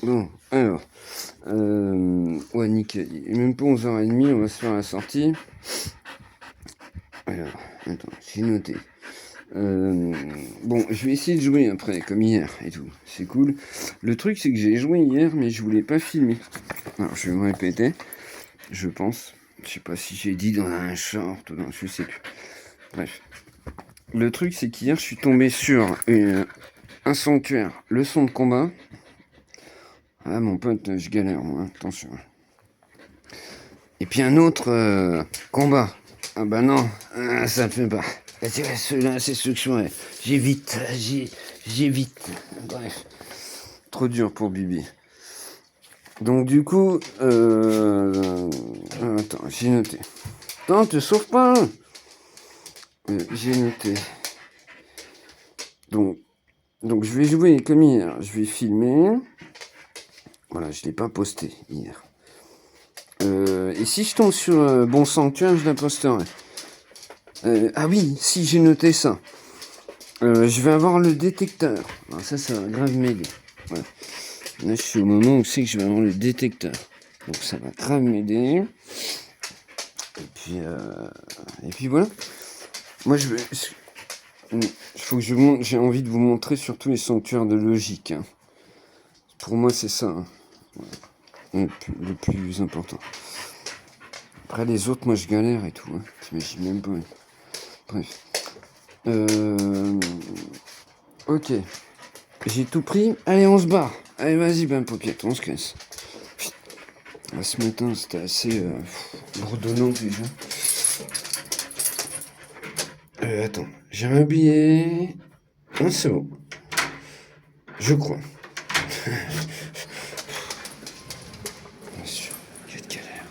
Bon, alors. Ouais, nickel. Il est même pas 11h30, on va se faire la sortie. Alors, attends, j'ai noté. Bon, je vais essayer de jouer après, comme hier et tout. C'est cool. Le truc, c'est que j'ai joué hier, mais je voulais pas filmer. Alors, je vais me répéter, je pense. Je sais pas si j'ai dit dans un short ou dans... Je sais plus. Bref. Le truc, c'est qu'hier, je suis tombé sur un sanctuaire, leçon de combat. Ah, mon pote, je galère, moi, attention. Et puis un autre combat. Ah bah non, ça ne fait pas. Celui-là, c'est ceux que je ferais. J'évite. Bref, trop dur pour Bibi. Donc du coup, attends, j'ai noté. Non, te sauve pas. J'ai noté. Donc je vais jouer comme hier. Je vais filmer. Voilà, je l'ai pas posté hier. Et si je tombe sur Bon Sanctuaire, je la posterai. Ah oui, si j'ai noté ça. Je vais avoir le détecteur. Alors ça va grave m'aider. Voilà. Là, je suis au moment où c'est que je vais avoir le détecteur. Donc ça va grave m'aider. Et puis voilà. Moi, il faut que je montre. J'ai envie de vous montrer surtout les sanctuaires de logique. Hein. Pour moi, c'est ça. Hein. Le plus important. Après les autres, moi, je galère et tout. Hein. T'imagines même pas. Bref. Ok. J'ai tout pris. Allez, on se barre. Allez, vas-y, ben, paupiette, on se casse. Ce matin, c'était assez bourdonnant déjà. Attends, j'ai un billet. Ah, c'est bon. Je crois. Bien sûr, quelle galère.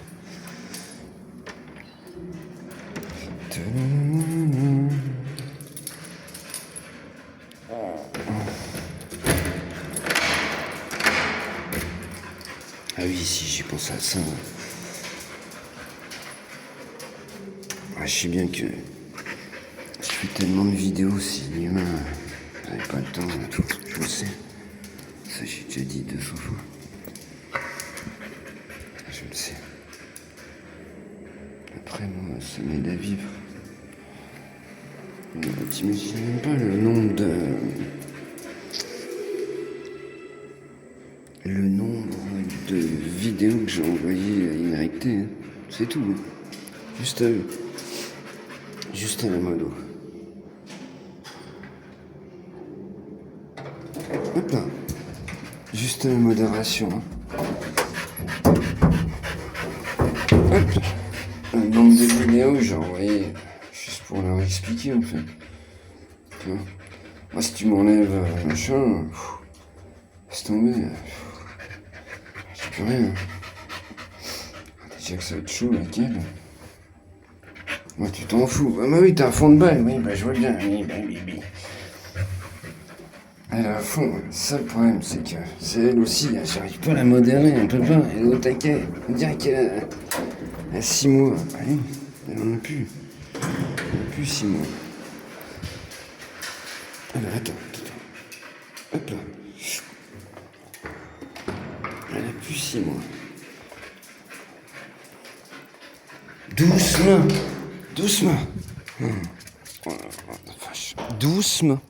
Ah oui, si j'y pense à ça. Ah, je sais bien que je fais tellement de vidéos au cinéma. J'avais pas le temps et tout, je le sais. Ça, j'ai déjà dit 200 fois. Je le sais. Après, moi, ça m'aide à vivre. T'imagines même pas le nombre de vidéos que j'ai envoyées à Inericté. Hein. C'est tout. Hein. Juste à eux. Juste à la modo. Hop là. Juste à la modération. Hein. Hop. Un nombre de vidéos que j'ai envoyées juste pour leur expliquer en fait. Moi, si tu m'enlèves machin, laisse tomber. J'ai plus rien. Déjà que ça va être chaud avec elle. Moi, tu t'en fous. Ah, bah oui, t'as un fond de balle. Oui, bah je vois bien. Oui, bah, bibi. Elle a un fond. Ça, le problème, c'est que c'est elle aussi. J'arrive pas à la modérer. On peut pas. Elle est au taquet. On dirait qu'elle a 6 mois. Allez, elle en a plus. Elle a plus 6 mois. Alors, attends. Hop là. Elle a plus 6 mois. Doucement. Oh la vache. Doucement.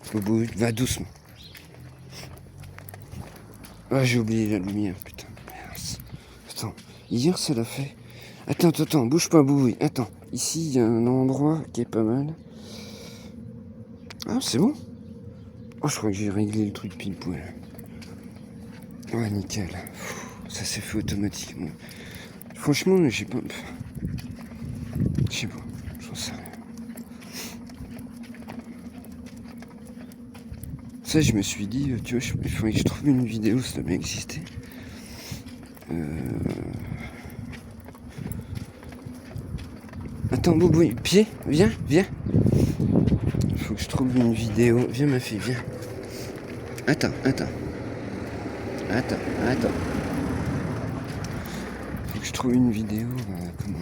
Va doucement. Ah, j'ai oublié la lumière, putain. Merde. Attends, hier ça l'a fait. Attends, bouge pas, Bouboui. Attends, ici il y a un endroit qui est pas mal. Ah, c'est bon. Oh, je crois que j'ai réglé le truc pile poil. Ouais, nickel. Ça s'est fait automatiquement. Franchement, j'ai pas. Je sais pas, j'en sais rien. Ça, je me suis dit, tu vois, il faudrait que je trouve une vidéo, ça doit bien exister. Attends, Boubou, pied, viens. Il faut que je trouve une vidéo. Viens, ma fille, viens. Attends. Faut que je trouve une vidéo. Comment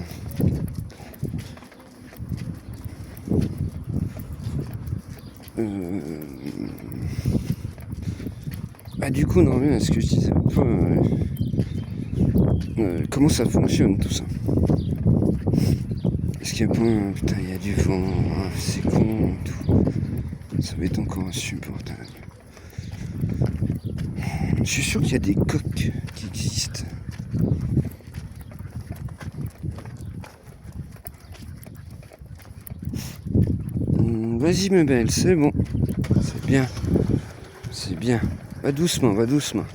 Bah du coup, on en revient à ce que je disais. Comment ça fonctionne tout ça? Est-ce qu'il y a pas un... Putain, il y a du vent, c'est con, tout. Ça va être encore insupportable. Je suis sûr qu'il y a des coques qui existent. Vas-y ma belle, c'est bon. C'est bien. C'est bien. Va doucement, va doucement.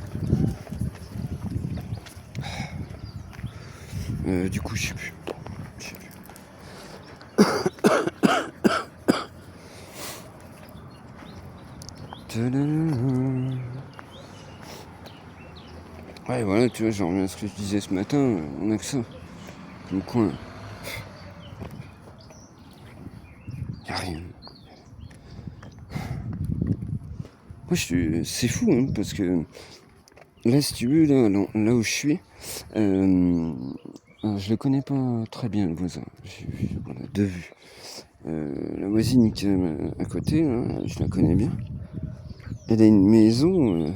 Du coup, je sais plus. Ouais, voilà, tu vois, j'en reviens à ce que je disais ce matin. On a que ça. Comme coin. Y'a rien. Moi, c'est fou, hein, parce que là, si tu veux, là où je suis, je le connais pas très bien, le voisin. J'ai vu, voilà, de vue. La voisine qui est à côté, là, je la connais bien. Elle a une maison.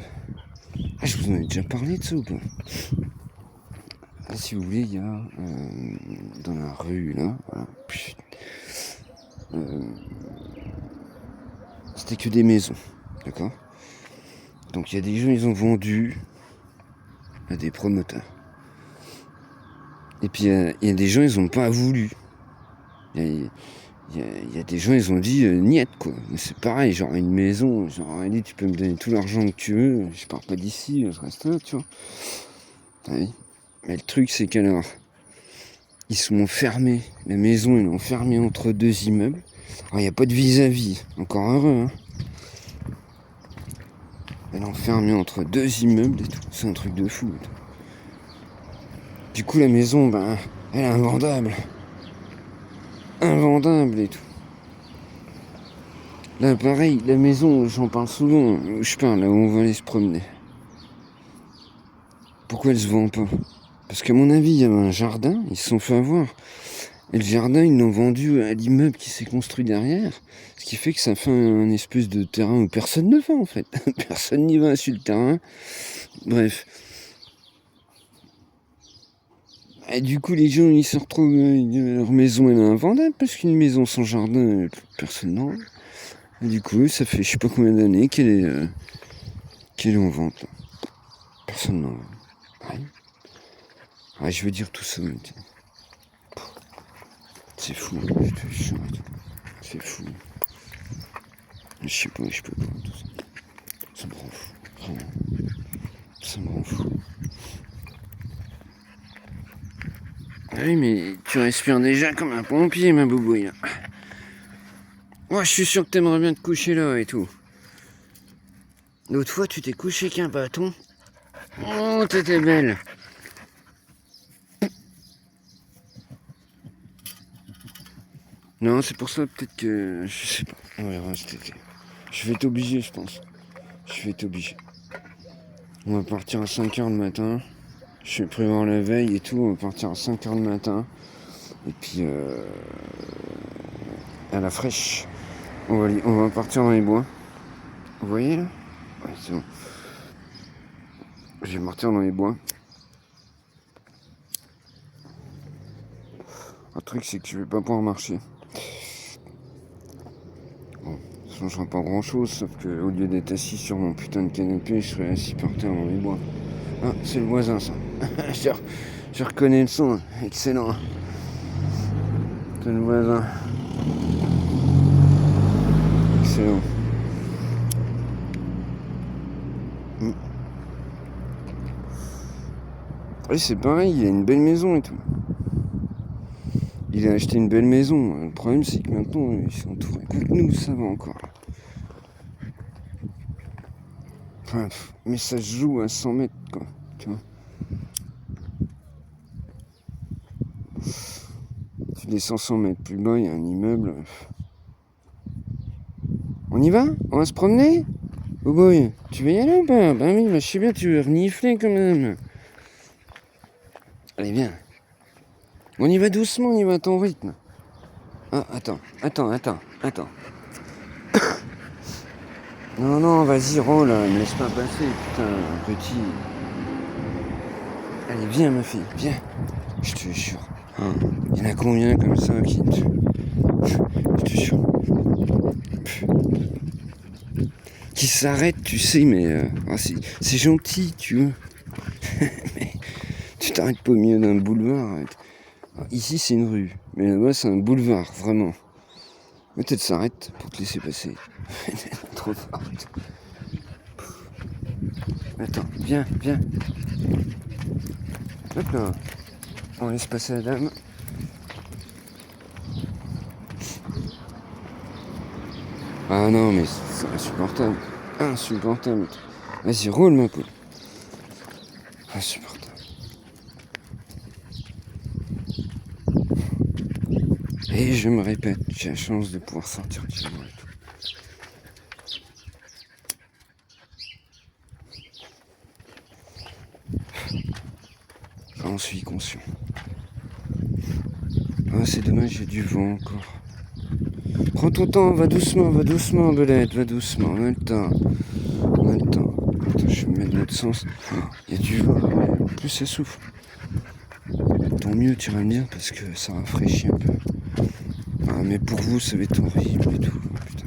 Ah, je vous en ai déjà parlé de ça ou pas? Là, si vous voulez, il y a dans la rue, là, voilà, c'était que des maisons, d'accord? Donc il y a des gens, ils ont vendu à des promoteurs. Et puis il y a des gens, ils ont pas voulu. Il y a des gens, ils ont dit niet, quoi. Mais c'est pareil, genre une maison, genre allez, tu peux me donner tout l'argent que tu veux, je pars pas d'ici, je reste là, tu vois. Oui. Mais le truc, c'est qu'alors, ils sont fermés, la maison, ils l'ont fermée entre deux immeubles. Alors il n'y a pas de vis-à-vis, encore heureux, hein. Elle est enfermée entre deux immeubles et tout, c'est un truc de fou. Du coup, la maison, ben, elle est invendable. Invendable et tout. Là, pareil, la maison, j'en parle souvent, où je parle, là où on va aller se promener. Pourquoi elle se vend pas? Parce qu'à mon avis, il y avait un jardin, ils se sont fait avoir. Et le jardin, ils l'ont vendu à l'immeuble qui s'est construit derrière. Ce qui fait que ça fait un espèce de terrain où personne ne va, en fait. Personne n'y va sur le terrain. Bref. Et du coup, les gens, ils se retrouvent, leur maison, elle est invendable, parce qu'une maison sans jardin, personne n'en veut. Et du coup, ça fait je sais pas combien d'années qu'elle est en vente. Là. Personne n'en veut. Ouais. Ouais, je veux dire tout ça. C'est fou, je te jure. C'est fou. Je sais pas, je peux pas, tout ça. Ça me rend fou. Vraiment. Ça me rend fou. Oui, mais tu respires déjà comme un pompier, ma boubouille. Moi, je suis sûr que t'aimerais bien te coucher là et tout. L'autre fois, tu t'es couché qu'un bâton. Oh, t'étais belle. Non, c'est pour ça peut-être que... Je sais pas. On verra cet été. Je vais t'obliger, je pense. Je vais t'obliger. On va partir à 5h le matin. Je vais prévoir la veille et tout. On va partir à 5h le matin. Et puis, à la fraîche. On va partir dans les bois. Vous voyez là? Ouais, c'est bon. Je vais partir dans les bois. Le truc, c'est que je vais pas pouvoir marcher. Bon, ça changera pas grand chose, sauf que au lieu d'être assis sur mon putain de canapé, je serai assis par terre dans les bois. Ah, c'est le voisin, ça. je reconnais le son. Excellent. C'est le voisin. Excellent. Oui, c'est pareil, il a une belle maison et tout. Il a acheté une belle maison. Le problème, c'est que maintenant, ils sont entourés. Nous, ça va encore. Enfin, mais ça se joue à 100 mètres, quoi. Tu vois. Tu descends 100 mètres plus bas, il y a un immeuble. On y va? On va se promener? Oh boy, tu veux y aller ou pas? Ben oui, je sais bien, tu veux renifler quand même. Allez, viens. On y va doucement, on y va à ton rythme. Ah, attends. Non, non, vas-y, roule, me laisse pas passer, putain, petit. Allez, viens, ma fille, viens. Je te jure. Il y en a combien comme ça qui... Je te jure. Qui s'arrêtent, tu sais, mais... c'est gentil, tu vois. Mais tu t'arrêtes pas au milieu d'un boulevard. Ici, c'est une rue. Mais là-bas, c'est un boulevard, vraiment. Peut-être s'arrête pour te laisser passer. Trop fort. Attends, viens, viens. Hop là. On laisse passer la dame. Ah non, mais c'est insupportable. Insupportable. Vas-y, roule, ma poule. Insupportable. Et je me répète, j'ai la chance de pouvoir sortir du bois et tout. J'en suis conscient. Ah, c'est dommage, il y a du vent encore. Prends ton temps, va doucement, Belette, va doucement, on a le temps. On a le temps. Attends, je vais me mettre dans l'autre sens. Il y a du vent, ouais. En plus ça souffle. Tant mieux, tu vas me dire, parce que ça rafraîchit un peu. Ah, mais pour vous, ça va être horrible et tout. Putain.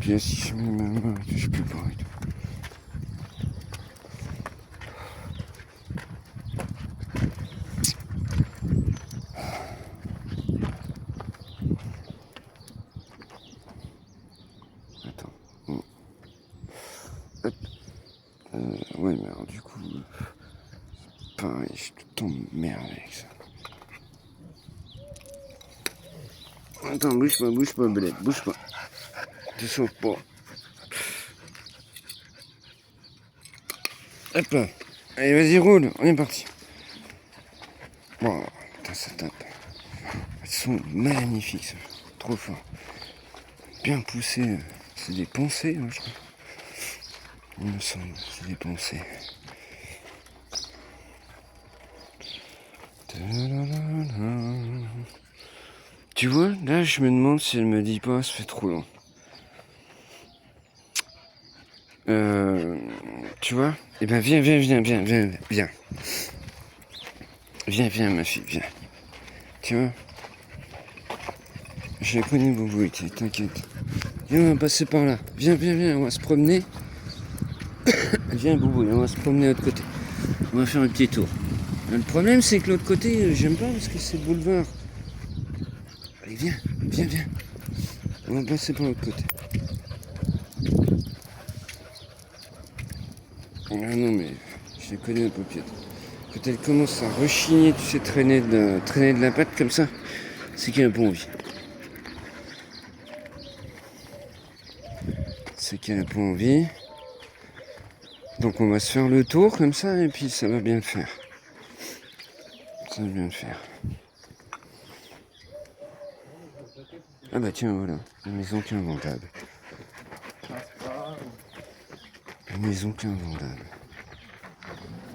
Puis si je mets ma main, je peux pas et tout. Attends. Bon. Hop. Ouais, mais alors du coup... pareil, je suis tout le temps merde avec ça. Attends, bouge pas, Belette, bouge pas. Te sauve pas. Hop là. Allez, vas-y, roule, on est parti. Bon, putain, ça tape. Elles sont magnifiques, ça. Trop fort. Bien poussé. C'est des pensées, hein, je crois. Il me semble, c'est des pensées. Tu vois, là, je me demande si elle me dit pas, ça fait trop long. Tu vois? Eh ben, viens. Viens, ma fille, viens. Tu vois? Je la connais, Boubou, t'inquiète. Viens, on va passer par là. Viens, on va se promener. Viens, Boubou, on va se promener de l'autre côté. On va faire un petit tour. Le problème, c'est que l'autre côté, j'aime pas parce que c'est le boulevard. Allez, viens. On va passer par l'autre côté. Ah non, mais je les connais, la paupiette. Quand elle commence à rechigner, tu sais, traîner de la patte comme ça, c'est qu'elle a pas envie. Donc on va se faire le tour comme ça et puis ça va bien le faire. Ah bah tiens, voilà, la maison qui est invendable.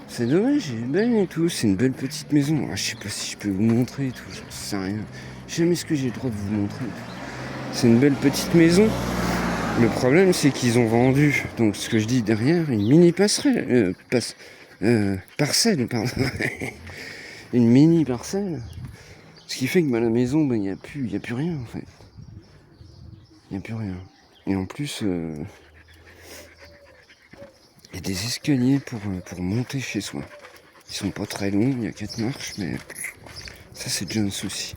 C'est dommage, elle est belle et tout, c'est une belle petite maison. Ah, je sais pas si je peux vous montrer et tout, j'en sais rien. Je sais jamais ce que j'ai le droit de vous montrer. C'est une belle petite maison. Le problème, c'est qu'ils ont vendu, donc ce que je dis derrière, une mini parcelle, pardon. Une mini parcelle. Ce qui fait que la maison, il n'y a plus rien en fait. Il n'y a plus rien. Et en plus, il y a des escaliers pour monter chez soi. Ils sont pas très longs, il y a 4 marches, mais ça c'est déjà un souci.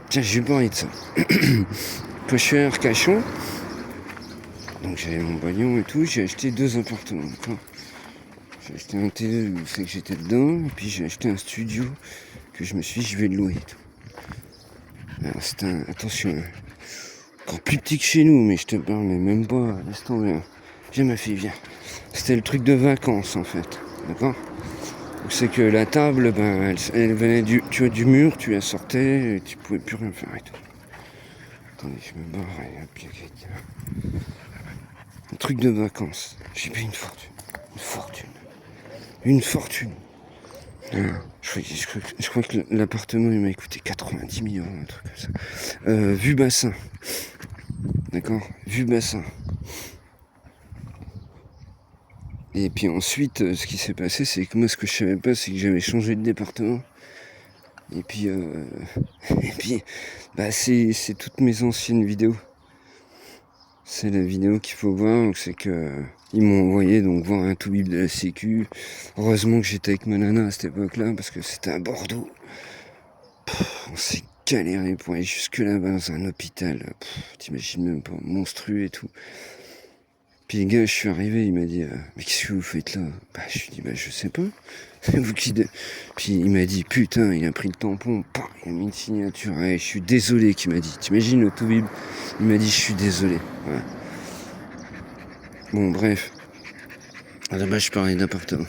Tiens, j'ai parlé de ça. Quand je suis à Arcachon, donc j'avais mon baillon et tout, j'ai acheté 2 appartements, d'accord. J'ai acheté un télé où c'est que j'étais dedans, et puis j'ai acheté un studio que je me suis dit je vais le louer et tout. Alors attention, encore plus petit que chez nous, mais je te parle, mais même pas, laisse tomber. Viens ma fille, viens. C'était le truc de vacances en fait, d'accord. Donc c'est que la table, elle venait du mur, tu la sortais, et tu pouvais plus rien faire et tout. Attendez, je me barre, et hop, il y a quelqu'un. Un truc de vacances. J'ai payé une fortune. Une fortune. Je crois que l'appartement il m'a coûté 90 000 €, un truc comme ça. Vue bassin. D'accord, vue bassin. Et puis ensuite, ce qui s'est passé, c'est que moi, ce que je savais pas, c'est que j'avais changé de département. Et puis, bah, c'est toutes mes anciennes vidéos. C'est la vidéo qu'il faut voir, c'est que ils m'ont envoyé donc voir un toubib de la sécu. Heureusement que j'étais avec ma nana à cette époque-là, parce que c'était à Bordeaux. On s'est galéré pour aller jusque là-bas dans un hôpital. T'imagines même pas, monstrueux et tout. Puis le gars, je suis arrivé, il m'a dit mais qu'est-ce que vous faites là? Bah je lui ai dit bah je sais pas. C'est vous qui. Puis il m'a dit putain, il a pris le tampon, il a mis une signature. Ouais, je suis désolé, qu'il m'a dit. T'imagines le toubib? Il m'a dit je suis désolé. Ouais. Bon bref. À la base je parlais d'appartement.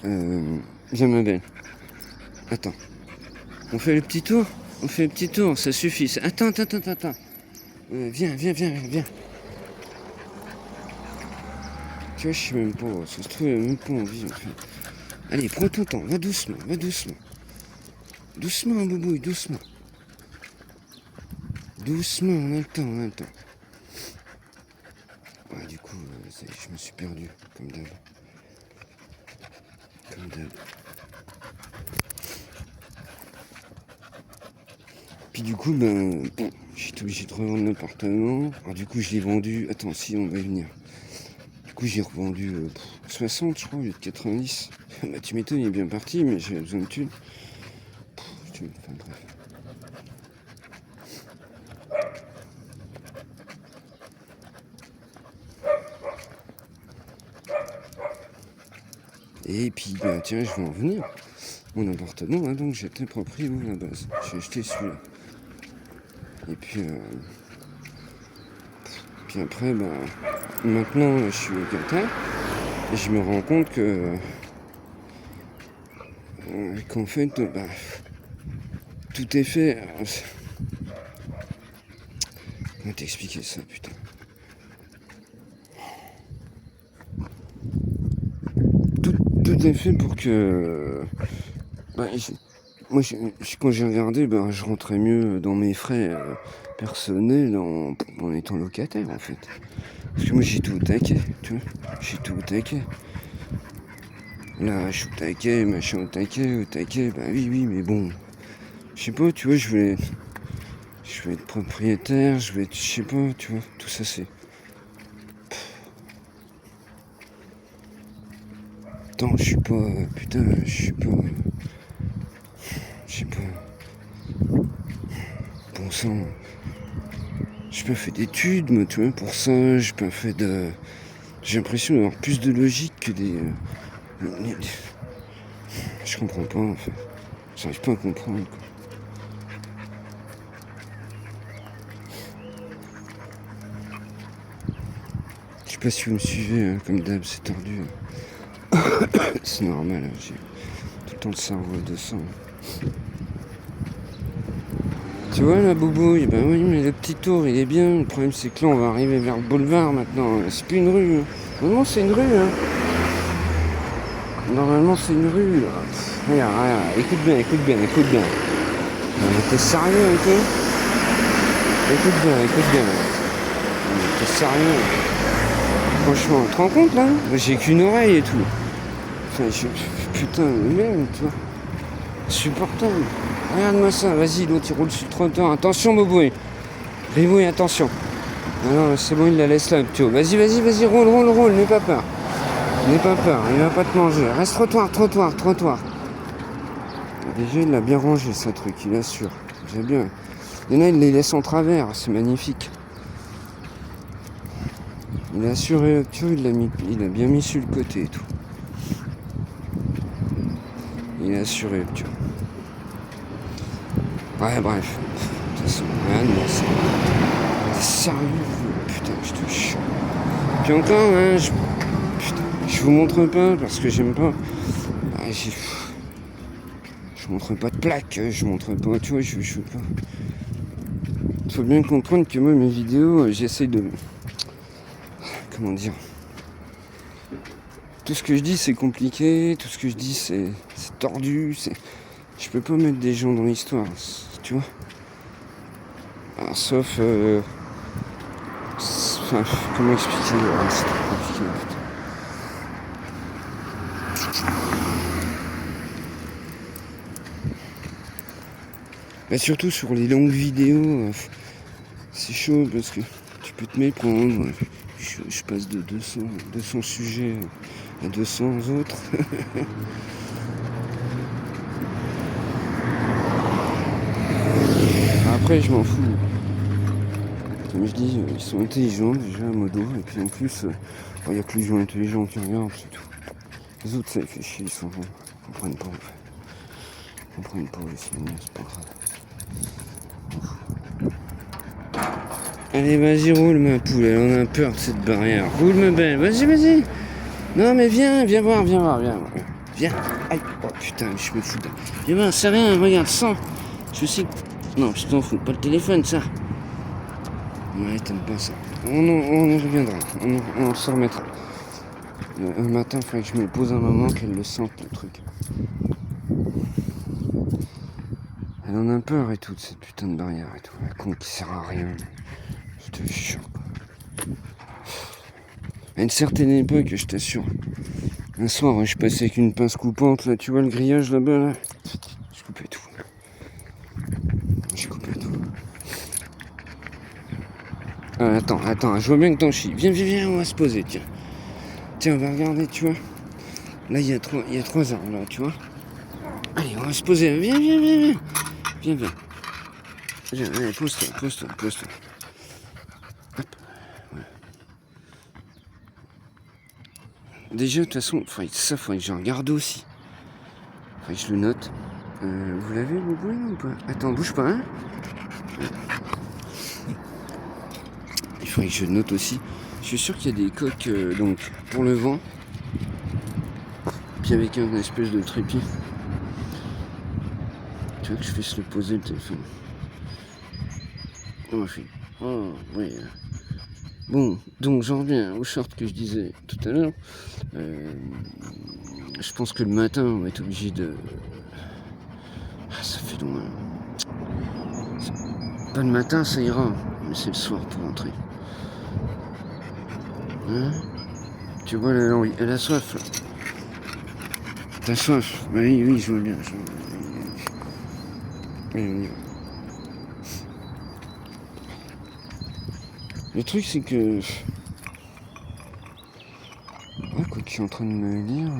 Viens ma belle. Attends. On fait le petit tour? On fait le petit tour, ça suffit. Attends. Viens. Tu vois, je sais même pas, ça se trouve, il a même pas envie en fait. Allez, prends ton temps, va doucement. Doucement, boubouille, doucement. Doucement, on a le temps. Ouais, du coup, je me suis perdu, comme d'hab. Puis du coup, j'étais obligé de revendre l'appartement. Alors du coup, je l'ai vendu. Attends, si, on va y venir. Du coup, j'ai revendu 60, je crois, au lieu de 90. Bah, tu m'étonnes, il est bien parti, mais j'avais besoin de thunes. Enfin, bref. Et puis, tiens, je vais en venir. Mon appartement, hein, donc j'étais propriétaire à la base. J'ai acheté celui-là. Et puis après, maintenant, je suis locataire. Et je me rends compte qu'en fait, tout est fait. Comment t'expliquer ça, putain? Tout est fait pour que... moi, quand j'ai regardé, je rentrais mieux dans mes frais personnels en étant locataire, en fait. Parce que moi, j'ai tout au taquet, tu vois. J'ai tout au taquet. Là, je suis au taquet, machin au taquet, oui, mais bon. Je sais pas, tu vois, je vais être propriétaire, je sais pas, tu vois, tout ça c'est... Attends, je sais pas... Bon sang... J'ai pas fait d'études, moi, tu vois, pour ça, j'ai pas fait de... J'ai l'impression d'avoir plus de logique que des... Je comprends pas, en fait. J'arrive pas à comprendre, quoi. Je sais pas si vous me suivez, hein, comme d'hab, c'est tordu. C'est normal, hein, j'ai tout le temps le cerveau à 200. Tu vois la boubouille, oui, mais le petit tour il est bien. Le problème c'est que là on va arriver vers le boulevard maintenant. C'est plus une rue. Hein. Normalement c'est une rue. Hein. Normalement c'est une rue. Là. Regarde, écoute bien. T'es sérieux un peu? Écoute bien. T'es sérieux? Franchement, tu te rends compte là? J'ai qu'une oreille et tout. Enfin, putain, même, tu vois. Insupportable. Regarde-moi ça, vas-y, l'autre il roule sur le trottoir. Attention, Boboy. Ribouille, attention. Ah non, c'est bon, il la laisse là, Ptio. Vas-y, roule, n'aie pas peur. Il va pas te manger. Reste trottoir. Déjà, il l'a bien rangé, ce truc, il assure. J'ai bien. Il y en a, il les laisse en travers, c'est magnifique. Il a assuré, Ptio, il a bien mis sur le côté et tout. Il a assuré, Ptio. Ouais, bref. De toute façon, regarde-moi ça. T'es sérieux? Putain, je te chante. Puis encore, hein, je vous montre pas parce que j'aime pas. Je montre pas de plaque, je montre pas, tu vois, je veux pas. Faut bien comprendre que moi, mes vidéos, j'essaie de... Comment dire? tout ce que je dis c'est compliqué, tout ce que je dis c'est tordu, je peux pas mettre des gens dans l'histoire, tu vois. Alors, sauf enfin, comment expliquer, c'est trop compliqué en fait. Bah, surtout sur les longues vidéos, c'est chaud parce que tu peux te méprendre. Je passe de 200 sujets à 200 autres. Après, je m'en fous. Comme je dis, ils sont intelligents déjà à modo. Et puis en plus, il n'y a que les gens intelligents qui regardent, c'est tout. Les autres, ça fait chier, ils comprennent pas. Ils comprennent pas, c'est pas grave. Allez, vas-y, roule ma poule, on a peur de cette barrière. Roule ma belle, vas-y. Non mais viens voir. Viens. Aïe, oh putain, je me fous de... Viens voir, c'est rien, regarde, sans. Je sais que... Non, je t'en fous, pas le téléphone, ça. Ouais, t'aimes pas ça. On y reviendra, on s'en remettra. Un matin, il faudrait que je me le pose un moment, qu'elle le sente, le truc. Elle en a peur et tout, de cette putain de barrière et tout. La con qui sert à rien. Je te jure. À une certaine époque, je t'assure. Un soir, je passais avec une pince coupante, là, tu vois le grillage là-bas, là. Je coupais tout. Ah, attends, je vois bien que t'en chies. Viens, on va se poser, tiens. Tiens, on va regarder, tu vois. Là, il y a trois arbres, là, tu vois. Allez, on va se poser. Viens. Viens, allez, pose-toi. Hop. Ouais. Déjà, de toute façon, faudrait que je regarde aussi. Faudrait que je le note. Vous l'avez, le bout, ou pas? Attends, bouge pas, hein. Il faudrait que je note aussi. Je suis sûr qu'il y a des coques, donc, pour le vent. Puis avec un espèce de trépied. Tu vois que je fais se le poser le téléphone. Oh, oui. Bon, donc j'en reviens au short que je disais tout à l'heure. Je pense que le matin, on va être obligé de... Ah, ça fait loin. Pas le matin, ça ira, mais c'est le soir pour rentrer. Hein? Tu vois, elle a soif. Là. T'as soif? Oui, je vois bien. Oui, on y va. Le truc, c'est que... Ah, quoi que je suis en train de me dire...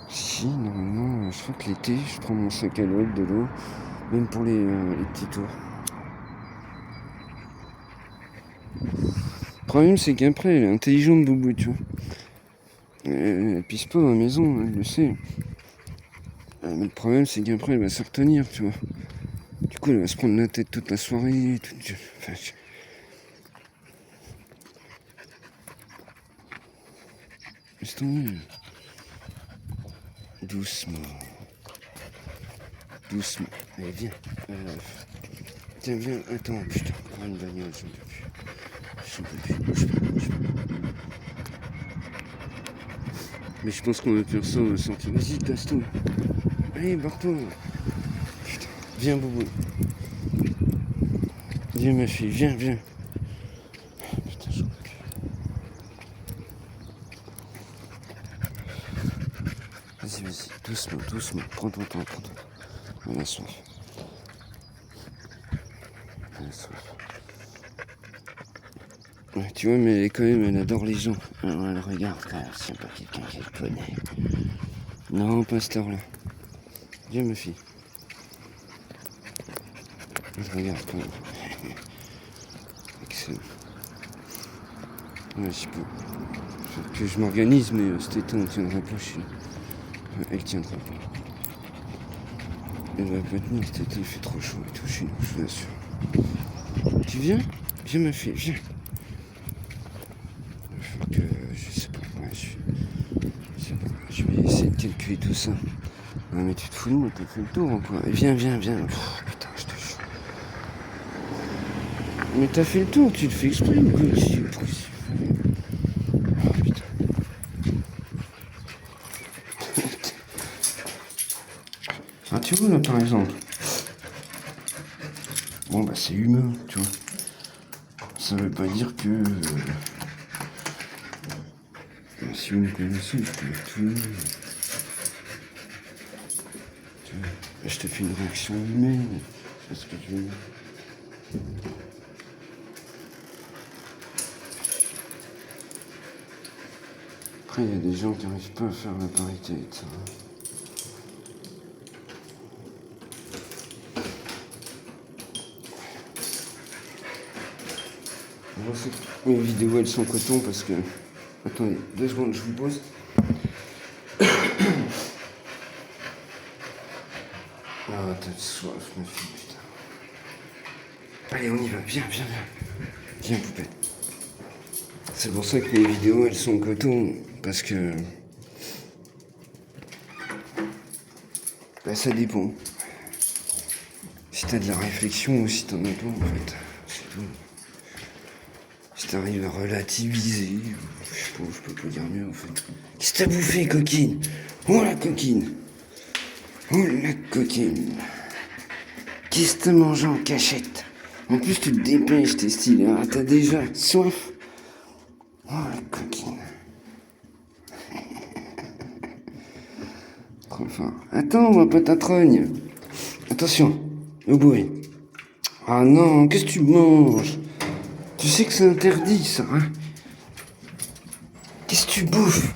Si, normalement, je crois que l'été, je prends mon sac à l'eau, de l'eau, même pour les petits tours. Le problème, c'est qu'après, elle est intelligente, Boubou, tu vois. Elle pisse pas dans la maison, elle le sait. Mais le problème, c'est qu'après, elle va se retenir, tu vois. Du coup, elle va se prendre la tête toute la soirée. Enfin, laisse tomber. Doucement. Allez, viens. Tiens, viens. Attends, putain, encore une bagnole, j'en peux plus. Bouge pas. Mais je pense qu'on va faire ça, on va sortir. Vas-y, casse-toi. Allez, barre-toi. Putain, viens, Boubou. Viens, ma fille, viens. Putain, j'en peux plus. Vas-y, doucement. Prends ton temps. On a soif. Ouais, tu vois, mais elle adore les gens. Alors elle regarde quand même, c'est pas quelqu'un qu'elle connaît. Non, pas à cette heure-là. Viens, ma fille. Elle regarde quand même. Excellent. Ouais, je peux. Faut que je m'organise, mais cet été, on ne tiendra pas chez nous. Elle tiendra pas. Elle va pas tenir cet été, il fait trop chaud et tout chez nous, je vous assure. Tu viens? Viens, ma fille, viens. Faut que... Je sais pas, je vais essayer de calculer tout ça. Non mais tu te fous de moi, t'as fait le tour ou quoi? Viens. Putain, je te jure. Mais t'as fait le tour, tu le fais exprès ou quoi? Oh putain. vois là par exemple. Bon bah c'est humain, tu vois. Ça veut pas dire que si vous me connaissez, je peux tout. Tu vois, je te fais une réaction humaine. C'est ce que tu veux dire. Après, il y a des gens qui n'arrivent pas à faire la parité avec ça. On voit que mes vidéos elles sont coton parce que. Attendez, 2 secondes, je vous pose. Ah, t'as soif, ma fille, putain. Allez, on y va, viens, viens, viens. Viens, poupée. C'est pour ça que mes vidéos elles sont coton parce que. Bah, ça dépend. Si t'as de la réflexion ou si t'en as pas, en fait. C'est tout. Si t'arrives à relativiser, je peux pas dire mieux, en fait. Qu'est-ce que t'as bouffé, coquine? Oh, la coquine! Oh, la coquine! Qu'est-ce que t'as mangé en cachette? En plus, tu te dépêches, t'es stylé. Ah, t'as déjà soif? Oh, la coquine! Trop fort. Attends, on va pas ta trogne. Attention, au bruit. Ah non, qu'est-ce que tu manges? Tu sais que c'est interdit, ça, hein? Qu'est-ce que tu bouffes?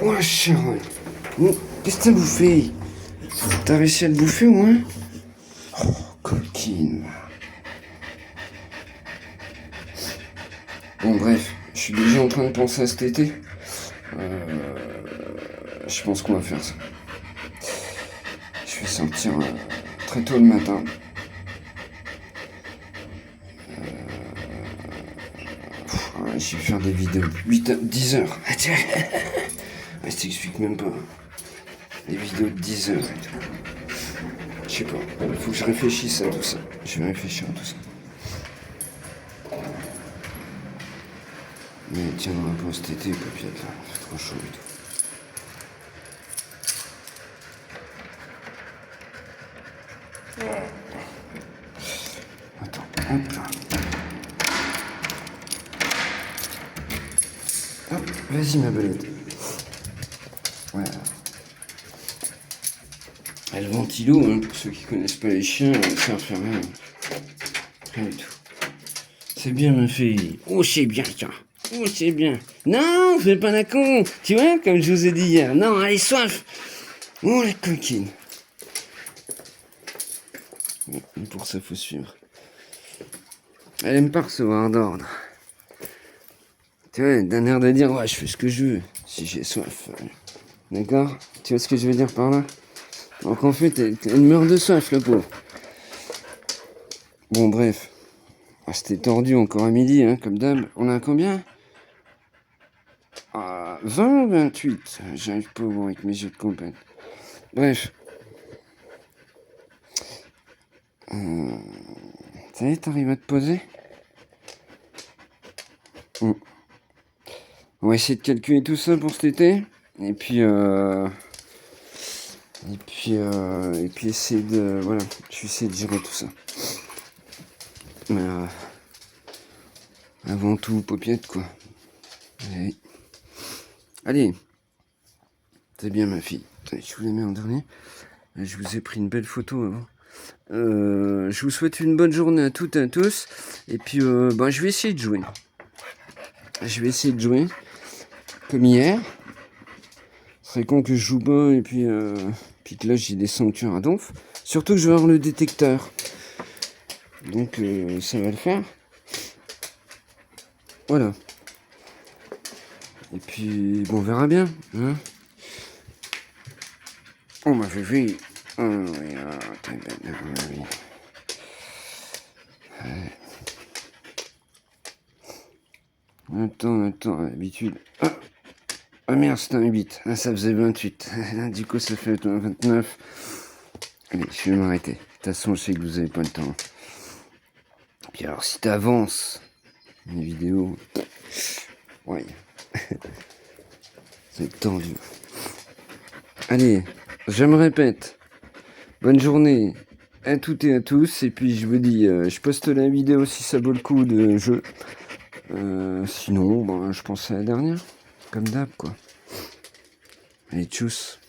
Oh, Sharon. Qu'est-ce que t'as bouffé? T'as réussi à le bouffer, au moins? Oh, coquine. Bon, bref, je suis déjà en train de penser à cet été. Je pense qu'on va faire ça. Je vais sortir très tôt le matin. Je vais faire des vidéos 10 heures. Je t'explique même pas. Des vidéos de 10 heures et tout. Je sais pas. Il faut que je réfléchisse à tout ça. Je vais réfléchir à tout ça. Mais tiens, on va pas cet été, papillette là. C'est trop chaud et tout. Attends, hop là. Hop, vas-y ma belette. Voilà. Le ventilo, hein, pour ceux qui connaissent pas les chiens, ça fait rien. Rien du tout. C'est bien ma fille. Oh c'est bien ça. Oh c'est bien. Non, fais pas la con. Tu vois, comme je vous ai dit hier. Non, allez, soif. Oh la coquine. Bon, pour ça, faut suivre. Elle aime pas recevoir d'ordre. Tu vois, d'un air de dire, ouais, je fais ce que je veux, si j'ai soif. D'accord? Tu vois ce que je veux dire par là? Donc en fait, elle meurt de soif, le pauvre. Bon, bref. Ah, c'était tordu encore à midi, hein, comme d'hab. On a combien? 20 ou 28? J'arrive pas à voir avec mes jeux de compète. Bref. Ça y est, t'arrives à te poser? On va essayer de calculer tout ça pour cet été. Et puis essayer de... Voilà, je vais essayer de gérer tout ça. Mais avant tout, paupiette, quoi. Allez. C'est bien, ma fille. Je vous les mets en dernier. Je vous ai pris une belle photo avant. Je vous souhaite une bonne journée à toutes et à tous. Et puis, je vais essayer de jouer. Je vais essayer de jouer. Comme hier. Ce serait con que je joue pas et puis que là j'ai des sanctuaires à donf. Surtout que je vais avoir le détecteur. Donc ça va le faire. Voilà. Et puis bon, on verra bien. Hein, oh ma fille. Oh oui, très bien. Oui. Attends, habitude. Ah merde, c'est un 8. Ah, ça faisait 28. Du coup, ça fait 29. Allez, je vais m'arrêter. De toute façon, je sais que vous avez pas le temps. Puis alors, si t'avances mes vidéos, ouais, c'est tendu. Allez, je me répète. Bonne journée à toutes et à tous. Et puis je vous dis, je poste la vidéo si ça vaut le coup de jeu. Sinon, je pense à la dernière. Comme d'hab, quoi. Allez, tchuss.